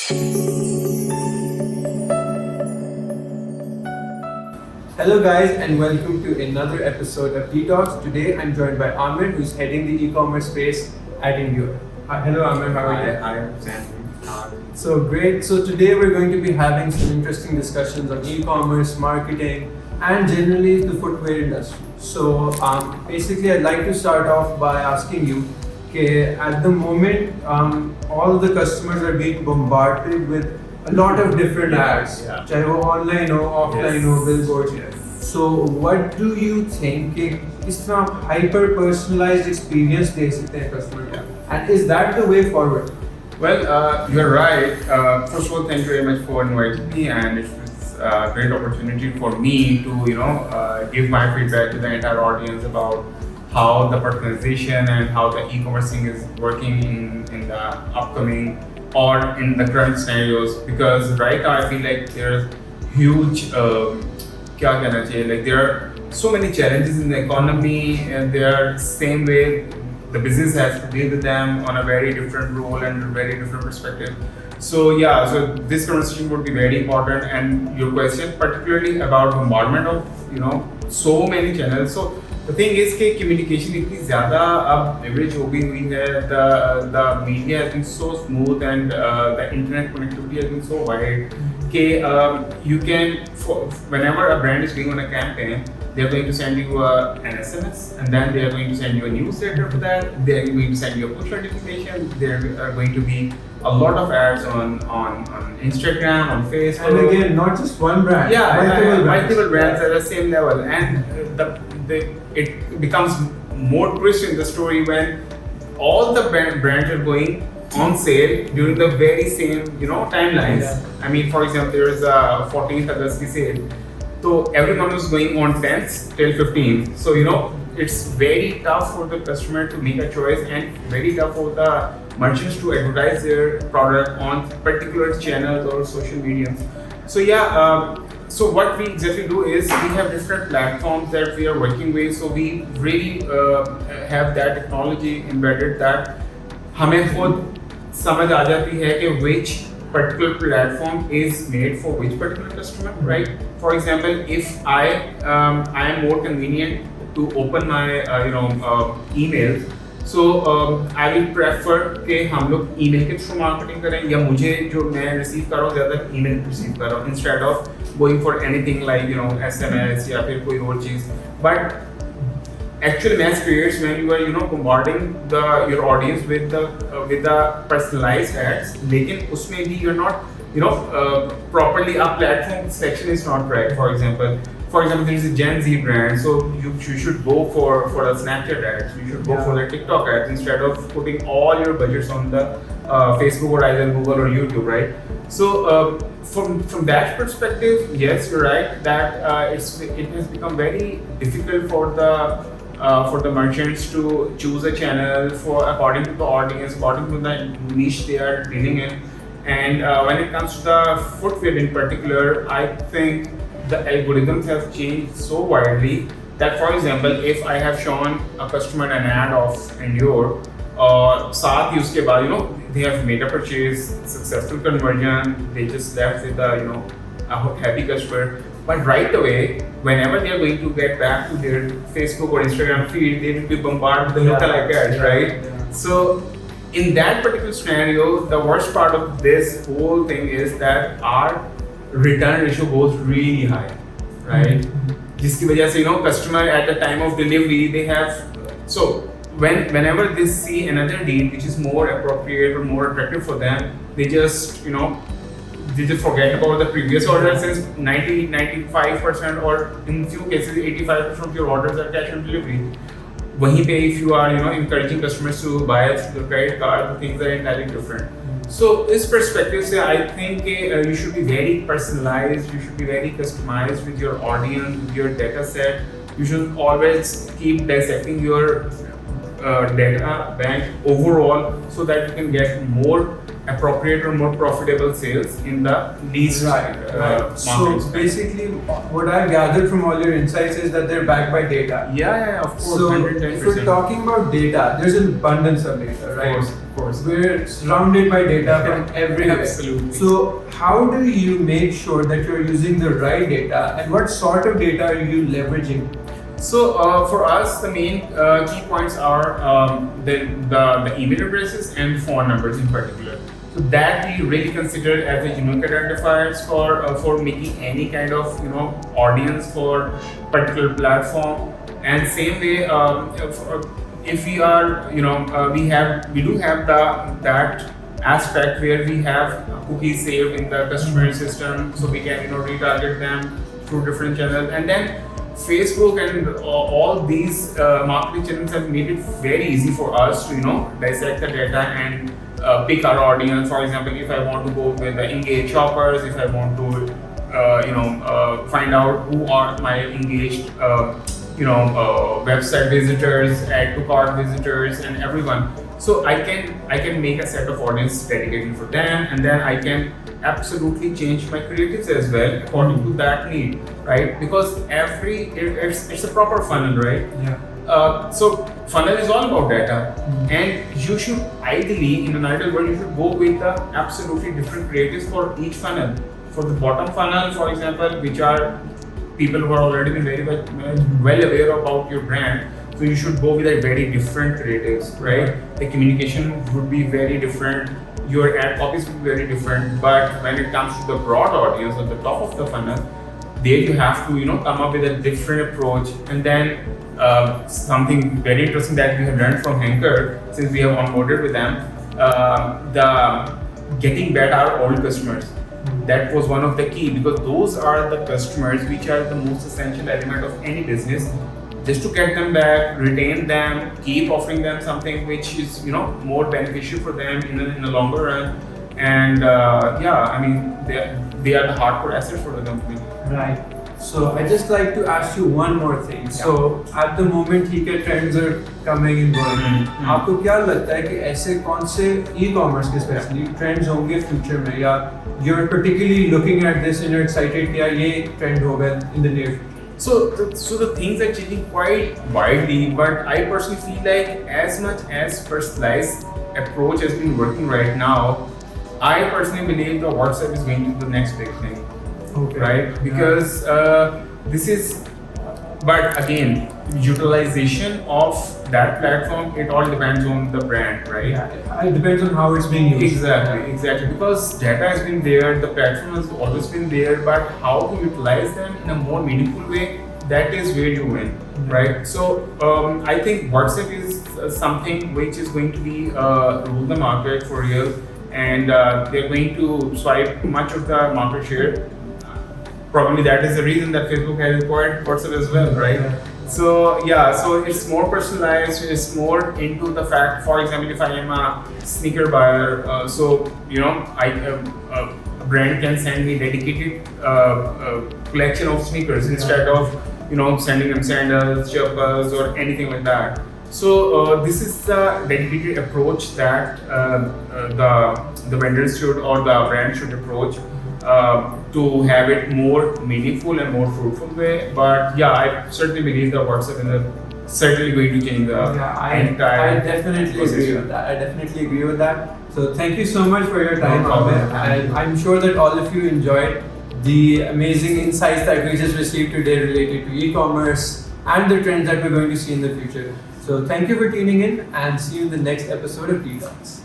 Hello guys and welcome to another episode of Detox. Today I'm joined by Amir, who's heading the e-commerce space at Indure. Hello Amir, how are you? I am Sam. So great. So today we're going to be having some interesting discussions on e-commerce, marketing, and generally the footwear industry. So basically I'd like to start off by asking you, okay, at the moment all the customers are being bombarded with a lot of different ads, चाहे वो online हो, offline हो, billboards. So what do you think कि किस तरह hyper personalized experience दे सकते हैं customer को? And is that the way forward? Well, you're right. First of all, thank you very much for inviting me, and it's a great opportunity for me to, give my feedback to the entire audience about how the personalization and how the e-commerce thing is working in the upcoming or in the current scenarios. Because right now I feel like there's huge, क्या कहना चाहिए? Like there are so many challenges in the economy, and they are same way. The business has to deal with them on a very different role and a very different perspective. So this conversation would be very important. And your question, particularly about bombardment of so many channels. So the thing is कि communication इतनी ज़्यादा अब leverage हो गई हुई है. The media has been so smooth and the internet connectivity has been so wide कि you can, whenever a brand is going on a campaign, they are going to send you an SMS, and then they are going to send you a newsletter for that. They are going to send you a push notification. There are going to be a lot of ads on Instagram, on Facebook. And again, not just one brand. Multiple brands at the same level, and it becomes more twist in the story when all the brands are going on sale during the very same timelines. Yeah. I mean, for example, there is a 14th August ki sale. So everyone was going on 10th till 15th. So it's very tough for the customer to make a choice, and very tough for the merchants to advertise their product on particular channels or social media. So so what we exactly do is we have different platforms that we are working with. So we really have that technology embedded that हमें खुद समझ आ जाती है कि which particular platform is made for which particular customer, right? For example, if I am more convenient to open my emails, so I will prefer कि हम लोग email के through marketing करें, या मुझे जो मैं receive कर रहा हूँ ज़्यादा email receive कर रहा हूँ instead of going for anything like SMS या फिर कोई और चीज़. But actual mass creates when you are bombarding your audience with the personalized ads. लेकिन उसमें भी you're not properly, our platform selection is not right. For example, there is a Gen Z brand, so you should go for the Snapchat ads. You should go for the TikTok ads instead of putting all your budgets on the Facebook or either Google or YouTube, right? So from that perspective, yes, you're right that it has become very difficult for the merchants to choose a channel according to the audience, according to the niche they are dealing in. And when it comes to the footwear in particular, I think the algorithms have changed so widely that, for example, if I have shown a customer an ad of Indure, साथ ही उसके बाद they have made a purchase, successful conversion, they just left with a happy customer. But right away, whenever they are going to get back to their Facebook or Instagram feed, they will be bombarded with the lookalike ads, right? Yeah. So in that particular scenario, the worst part of this whole thing is that our return ratio goes really high, right? जिसकी वजह से customer at the time of delivery they have whenever they see another deal which is more appropriate or more attractive for them, they just forget about the previous order, since 95% or in few cases 85% of your orders are cash on delivery. वहीं पे if you are encouraging customers to buy through the credit card, the things are entirely different. So this perspective say I think you should be very personalized, you should be very customized with your audience, with your data set. You should always keep dissecting your data bank overall so that you can get more appropriate or more profitable sales in the least So markets. basically, what I've gathered from all your insights is that they're backed by data. Yeah, of course. So 110%. if we're talking about data, there's an abundance of data, right? Of course. We're surrounded by data from everywhere. Absolutely. So how do you make sure that you're using the right data, and what sort of data are you leveraging? So for us, the main key points are the email addresses and phone numbers in particular. So that we really consider as a unique identifiers for making any kind of audience for particular platform. And same way, if we are we do have that aspect where we have cookies saved in the customer system, so we can retarget them through different channels. And then Facebook and all these marketing channels have made it very easy for us to dissect the data and pick our audience. For example, if I want to go with the engaged shoppers, if I want to find out who are my engaged website visitors, add to cart visitors, and everyone. So I can make a set of audience dedicated for them, and then I can absolutely change my creatives as well according to that need, right? Because it's a proper funnel, right? Yeah. So funnel is all about data, and you should ideally, in an ideal world, you should go with the absolutely different creatives for each funnel. For the bottom funnel, for example, which are people who are already been very well aware about your brand, so you should go with a very different creatives, right? The communication would be very different, your ad copies would be very different. But when it comes to the broad audience at the top of the funnel, there you have to come up with a different approach. And then something very interesting that we have learned from Hanker, since we have onboarded with them, the getting back our old customers. That was one of the key, because those are the customers which are the most essential element of any business. Just to get them back, retain them, keep offering them something which is more beneficial for them in the longer run. And they are the hardcore assets for the company. Right. So I just like to ask you one more thing. So at the moment ठीक है, trends are coming and going. आपको क्या लगता है कि ऐसे कौन से e-commerce के specially trends होंगे future में, या you're particularly looking at this and you're excited कि यार ये trend होगा in the near future? So the things are changing quite widely, but I personally feel like as much as personalized approach has been working right now, I personally believe the WhatsApp is going to be the next big thing. Okay. Right? Because this is, but again, utilization of that platform, it all depends on the brand, right? Yeah, it depends on how it's being used. Exactly. Because data has been there, the platform has always been there, but how to utilize them in a more meaningful way, that is where you win, right? So I think WhatsApp is something which is going to be rule the market for real, and they're going to swipe much of the market share. Probably that is the reason that Facebook has acquired WhatsApp as well, right? So it's more personalized. It's more into the fact. For example, if I am a sneaker buyer, a brand can send me dedicated collection of sneakers instead of sending them sandals, chappals, or anything like that. So this is the dedicated approach that the vendors should, or the brand should approach. To have it more meaningful and more fruitful way. But I certainly believe that WhatsApp is certainly going to change the entire. I definitely agree with that. So thank you so much for your time, Amir. I'm sure that all of you enjoyed the amazing insights that we just received today related to e-commerce and the trends that we're going to see in the future. So thank you for tuning in, and see you in the next episode of Talks.